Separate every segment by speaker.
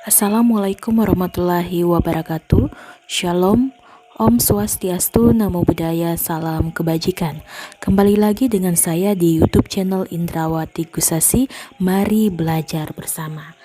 Speaker 1: Assalamualaikum warahmatullahi wabarakatuh. Shalom, Om Swastiastu, Namo Buddhaya, Salam Kebajikan. Kembali lagi dengan saya di YouTube channel Indrawati Gusasi. Mari belajar bersama.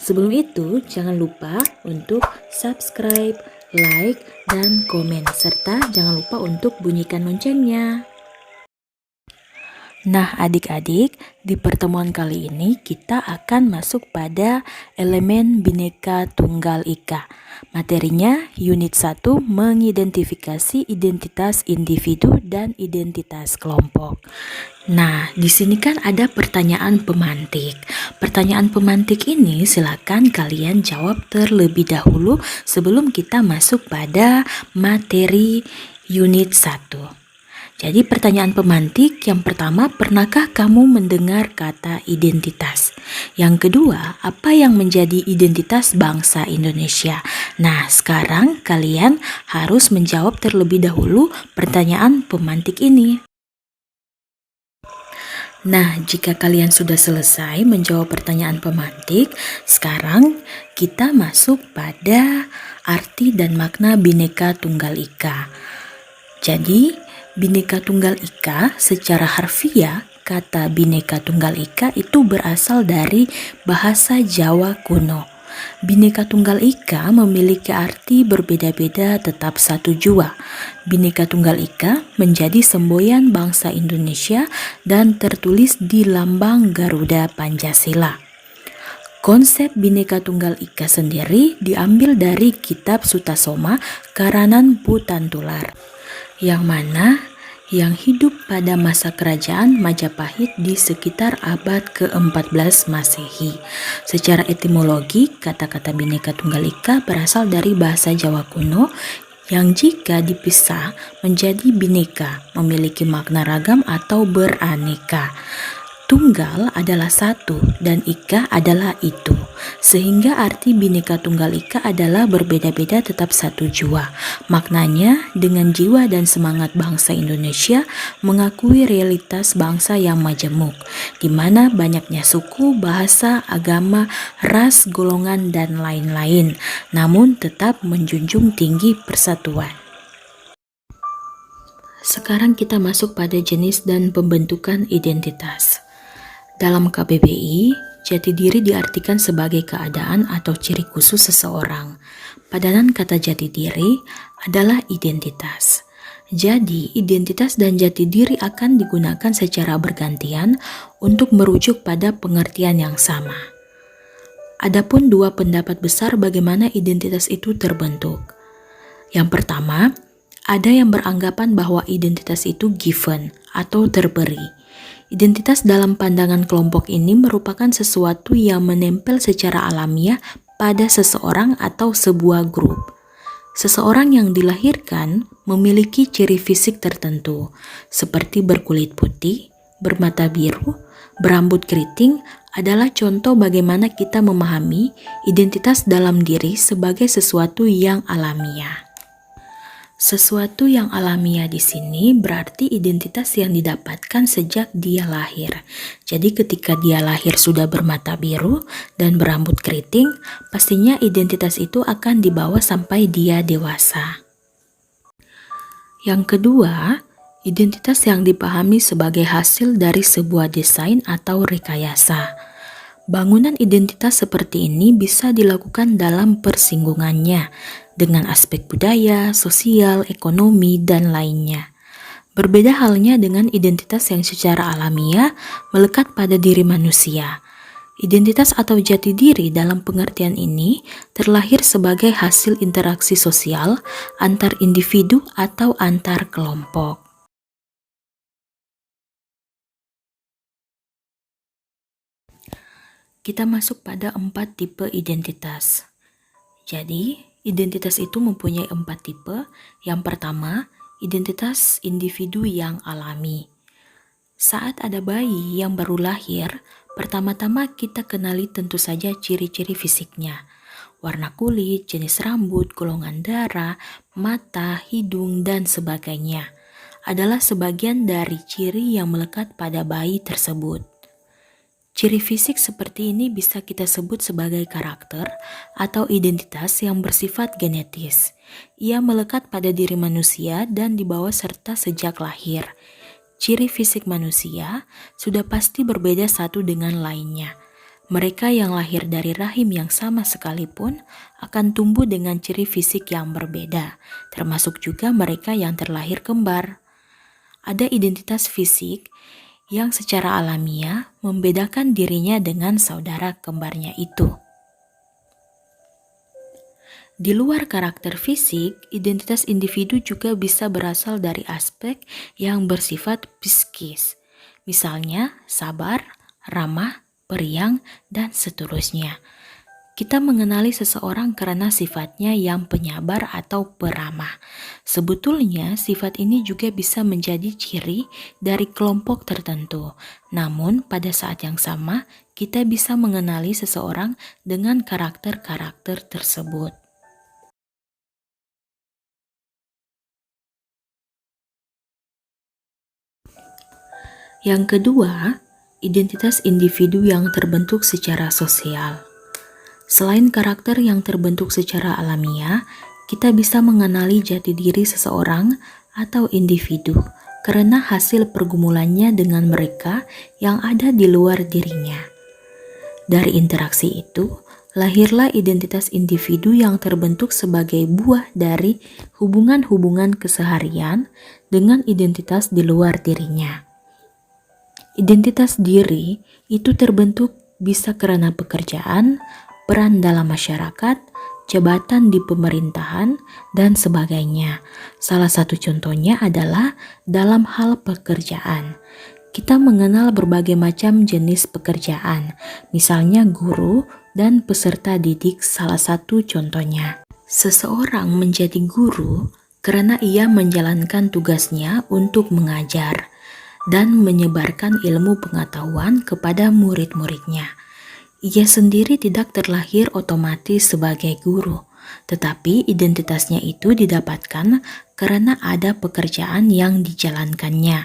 Speaker 1: Sebelum itu, jangan lupa untuk subscribe, like, dan komen. Serta jangan lupa untuk bunyikan loncengnya. Nah, adik-adik, di pertemuan kali ini kita akan masuk pada elemen Bhinneka Tunggal Ika. Materinya unit 1, mengidentifikasi identitas individu dan identitas kelompok. Nah, di sini kan ada pertanyaan pemantik. Pertanyaan pemantik ini silakan kalian jawab terlebih dahulu sebelum kita masuk pada materi unit 1. Jadi pertanyaan pemantik yang pertama, pernahkah kamu mendengar kata identitas? Yang kedua, apa yang menjadi identitas bangsa Indonesia? Nah, sekarang kalian harus menjawab terlebih dahulu pertanyaan pemantik ini. Nah, jika kalian sudah selesai menjawab pertanyaan pemantik, sekarang kita masuk pada arti dan makna Bhinneka Tunggal Ika. Jadi, Bhinneka Tunggal Ika secara harfiah, kata Bhinneka Tunggal Ika itu berasal dari bahasa Jawa kuno. Bhinneka Tunggal Ika memiliki arti berbeda-beda tetap satu jua. Bhinneka Tunggal Ika menjadi semboyan bangsa Indonesia dan tertulis di lambang Garuda Pancasila. Konsep Bhinneka Tunggal Ika sendiri diambil dari kitab Sutasoma karangan Putantular, yang mana yang hidup pada masa kerajaan Majapahit di sekitar abad ke-14 Masehi. Secara etimologi, kata-kata Bhinneka Tunggal Ika berasal dari bahasa Jawa kuno yang jika dipisah menjadi bineka, memiliki makna ragam atau beraneka. Tunggal adalah satu dan ika adalah itu, sehingga arti Bhinneka Tunggal Ika adalah berbeda-beda tetap satu jua. Maknanya dengan jiwa dan semangat bangsa Indonesia mengakui realitas bangsa yang majemuk, di mana banyaknya suku, bahasa, agama, ras, golongan, dan lain-lain, namun tetap menjunjung tinggi persatuan. Sekarang kita masuk pada jenis dan pembentukan identitas. Dalam KBBI, jati diri diartikan sebagai keadaan atau ciri khusus seseorang. Padanan kata jati diri adalah identitas. Jadi, identitas dan jati diri akan digunakan secara bergantian untuk merujuk pada pengertian yang sama. Adapun dua pendapat besar bagaimana identitas itu terbentuk. Yang pertama, ada yang beranggapan bahwa identitas itu given atau terberi. Identitas dalam pandangan kelompok ini merupakan sesuatu yang menempel secara alamiah pada seseorang atau sebuah grup. Seseorang yang dilahirkan memiliki ciri fisik tertentu, seperti berkulit putih, bermata biru, berambut keriting, adalah contoh bagaimana kita memahami identitas dalam diri sebagai sesuatu yang alamiah. Sesuatu yang alamiah di sini berarti identitas yang didapatkan sejak dia lahir. Jadi ketika dia lahir sudah bermata biru dan berambut keriting, pastinya identitas itu akan dibawa sampai dia dewasa. Yang kedua, identitas yang dipahami sebagai hasil dari sebuah desain atau rekayasa. Bangunan identitas seperti ini bisa dilakukan dalam persinggungannya dengan aspek budaya, sosial, ekonomi, dan lainnya. Berbeda halnya dengan identitas yang secara alamiah melekat pada diri manusia. Identitas atau jati diri dalam pengertian ini terlahir sebagai hasil interaksi sosial antar individu atau antar kelompok. Kita masuk pada 4 tipe identitas. Jadi, identitas itu mempunyai 4 tipe. Yang pertama, identitas individu yang alami. Saat ada bayi yang baru lahir, pertama-tama kita kenali tentu saja ciri-ciri fisiknya. Warna kulit, jenis rambut, golongan darah, mata, hidung, dan sebagainya adalah sebagian dari ciri yang melekat pada bayi tersebut. Ciri fisik seperti ini bisa kita sebut sebagai karakter atau identitas yang bersifat genetis. Ia melekat pada diri manusia dan dibawa serta sejak lahir. Ciri fisik manusia sudah pasti berbeda satu dengan lainnya. Mereka yang lahir dari rahim yang sama sekalipun akan tumbuh dengan ciri fisik yang berbeda, termasuk juga mereka yang terlahir kembar. Ada identitas fisik yang secara alamiah membedakan dirinya dengan saudara kembarnya itu. Di luar karakter fisik, identitas individu juga bisa berasal dari aspek yang bersifat psikis. Misalnya, sabar, ramah, periang, dan seterusnya. Kita mengenali seseorang karena sifatnya yang penyabar atau peramah. Sebetulnya sifat ini juga bisa menjadi ciri dari kelompok tertentu. Namun pada saat yang sama, kita bisa mengenali seseorang dengan karakter-karakter tersebut. Yang kedua, identitas individu yang terbentuk secara sosial. Selain karakter yang terbentuk secara alamiah, kita bisa mengenali jati diri seseorang atau individu karena hasil pergumulannya dengan mereka yang ada di luar dirinya. Dari interaksi itu, lahirlah identitas individu yang terbentuk sebagai buah dari hubungan-hubungan keseharian dengan identitas di luar dirinya. Identitas diri itu terbentuk bisa karena pekerjaan, peran dalam masyarakat, jabatan di pemerintahan, dan sebagainya. Salah satu contohnya adalah dalam hal pekerjaan. Kita mengenal berbagai macam jenis pekerjaan, misalnya guru dan peserta didik salah satu contohnya. Seseorang menjadi guru karena ia menjalankan tugasnya untuk mengajar dan menyebarkan ilmu pengetahuan kepada murid-muridnya. Ia sendiri tidak terlahir otomatis sebagai guru, tetapi identitasnya itu didapatkan karena ada pekerjaan yang dijalankannya.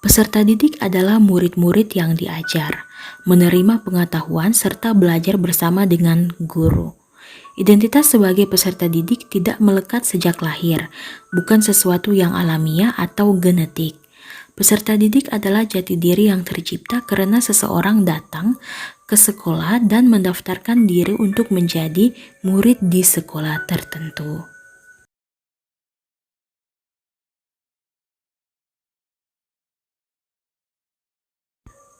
Speaker 1: Peserta didik adalah murid-murid yang diajar, menerima pengetahuan serta belajar bersama dengan guru. Identitas sebagai peserta didik tidak melekat sejak lahir, bukan sesuatu yang alamiah atau genetik. Peserta didik adalah jati diri yang tercipta karena seseorang datang ke sekolah dan mendaftarkan diri untuk menjadi murid di sekolah tertentu.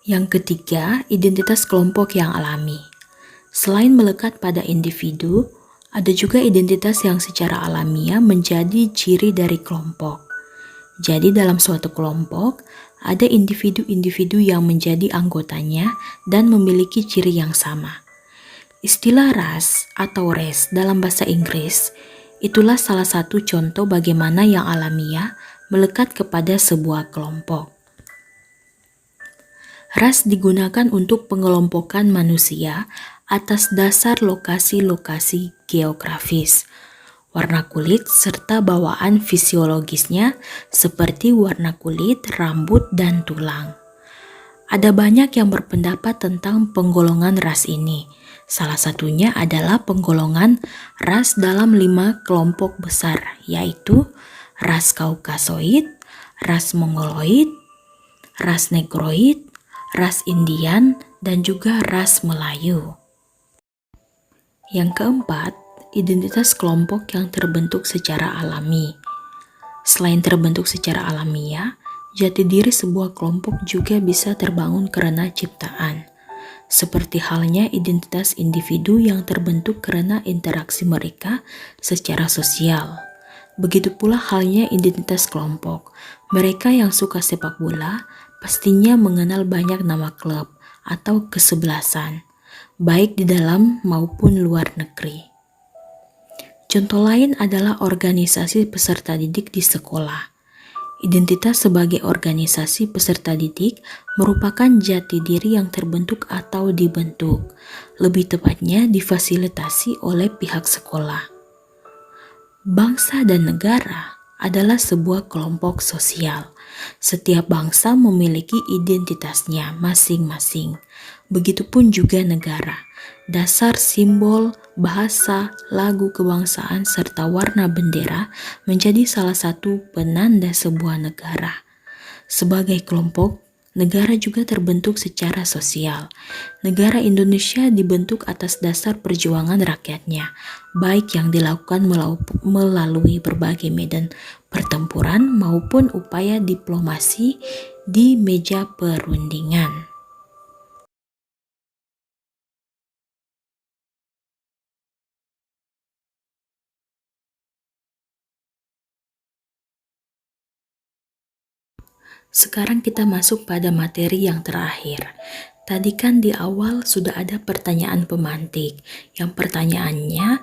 Speaker 1: Yang ketiga, identitas kelompok yang alami. Selain melekat pada individu, ada juga identitas yang secara alamiah menjadi ciri dari kelompok. Jadi dalam suatu kelompok, ada individu-individu yang menjadi anggotanya dan memiliki ciri yang sama. Istilah ras atau race dalam bahasa Inggris, itulah salah satu contoh bagaimana yang alamiah melekat kepada sebuah kelompok. Ras digunakan untuk pengelompokan manusia atas dasar lokasi-lokasi geografis, warna kulit, serta bawaan fisiologisnya seperti warna kulit, rambut, dan tulang. Ada banyak yang berpendapat tentang penggolongan ras ini. Salah satunya adalah penggolongan ras dalam 5 kelompok besar, yaitu ras Kaukasoid, ras Mongoloid, ras Negroid, ras Indian, dan juga ras Melayu. Yang keempat, identitas kelompok yang terbentuk secara alami. Selain terbentuk secara alamiah, jati diri sebuah kelompok juga bisa terbangun karena ciptaan. Seperti halnya identitas individu yang terbentuk karena interaksi mereka secara sosial. Begitu pula halnya identitas kelompok. Mereka yang suka sepak bola pastinya mengenal banyak nama klub atau kesebelasan, baik di dalam maupun luar negeri. Contoh lain adalah organisasi peserta didik di sekolah. Identitas sebagai organisasi peserta didik merupakan jati diri yang terbentuk atau dibentuk, lebih tepatnya difasilitasi oleh pihak sekolah. Bangsa dan negara adalah sebuah kelompok sosial. Setiap bangsa memiliki identitasnya masing-masing. Begitupun juga negara. Dasar simbol, bahasa, lagu kebangsaan, serta warna bendera menjadi salah satu penanda sebuah negara. Sebagai kelompok, negara juga terbentuk secara sosial. Negara Indonesia dibentuk atas dasar perjuangan rakyatnya, baik yang dilakukan melalui berbagai medan pertempuran maupun upaya diplomasi di meja perundingan. Sekarang kita masuk pada materi yang terakhir. Tadi kan di awal sudah ada pertanyaan pemantik. Yang pertanyaannya,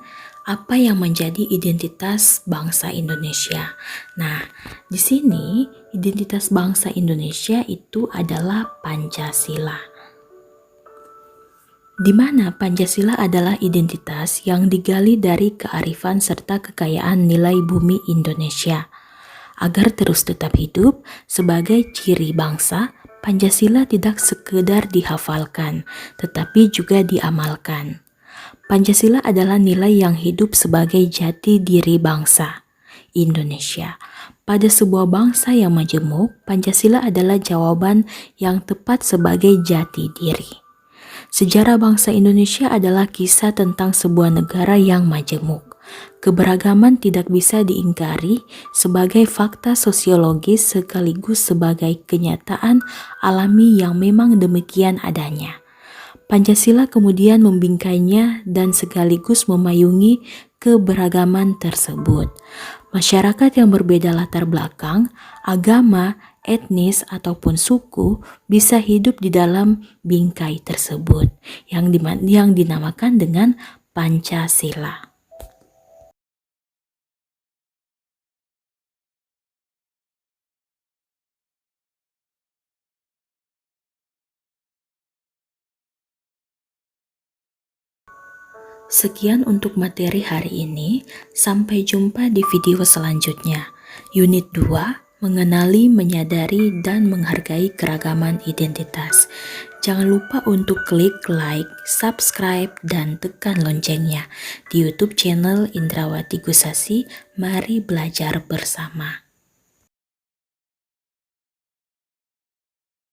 Speaker 1: apa yang menjadi identitas bangsa Indonesia? Nah, di sini identitas bangsa Indonesia itu adalah Pancasila. Di mana Pancasila adalah identitas yang digali dari kearifan serta kekayaan nilai bumi Indonesia. Agar terus tetap hidup sebagai ciri bangsa, Pancasila tidak sekedar dihafalkan, tetapi juga diamalkan. Pancasila adalah nilai yang hidup sebagai jati diri bangsa Indonesia. Pada sebuah bangsa yang majemuk, Pancasila adalah jawaban yang tepat sebagai jati diri. Sejarah bangsa Indonesia adalah kisah tentang sebuah negara yang majemuk. Keberagaman tidak bisa diingkari sebagai fakta sosiologis sekaligus sebagai kenyataan alami yang memang demikian adanya. Pancasila kemudian membingkainya dan sekaligus memayungi keberagaman tersebut. Masyarakat yang berbeda latar belakang, agama, etnis, ataupun suku bisa hidup di dalam bingkai tersebut yang dinamakan dengan Pancasila. Sekian untuk materi hari ini, sampai jumpa di video selanjutnya. Unit 2, mengenali, menyadari, dan menghargai keragaman identitas. Jangan lupa untuk klik like, subscribe, dan tekan loncengnya di YouTube channel Indrawati Gusasi. Mari belajar bersama.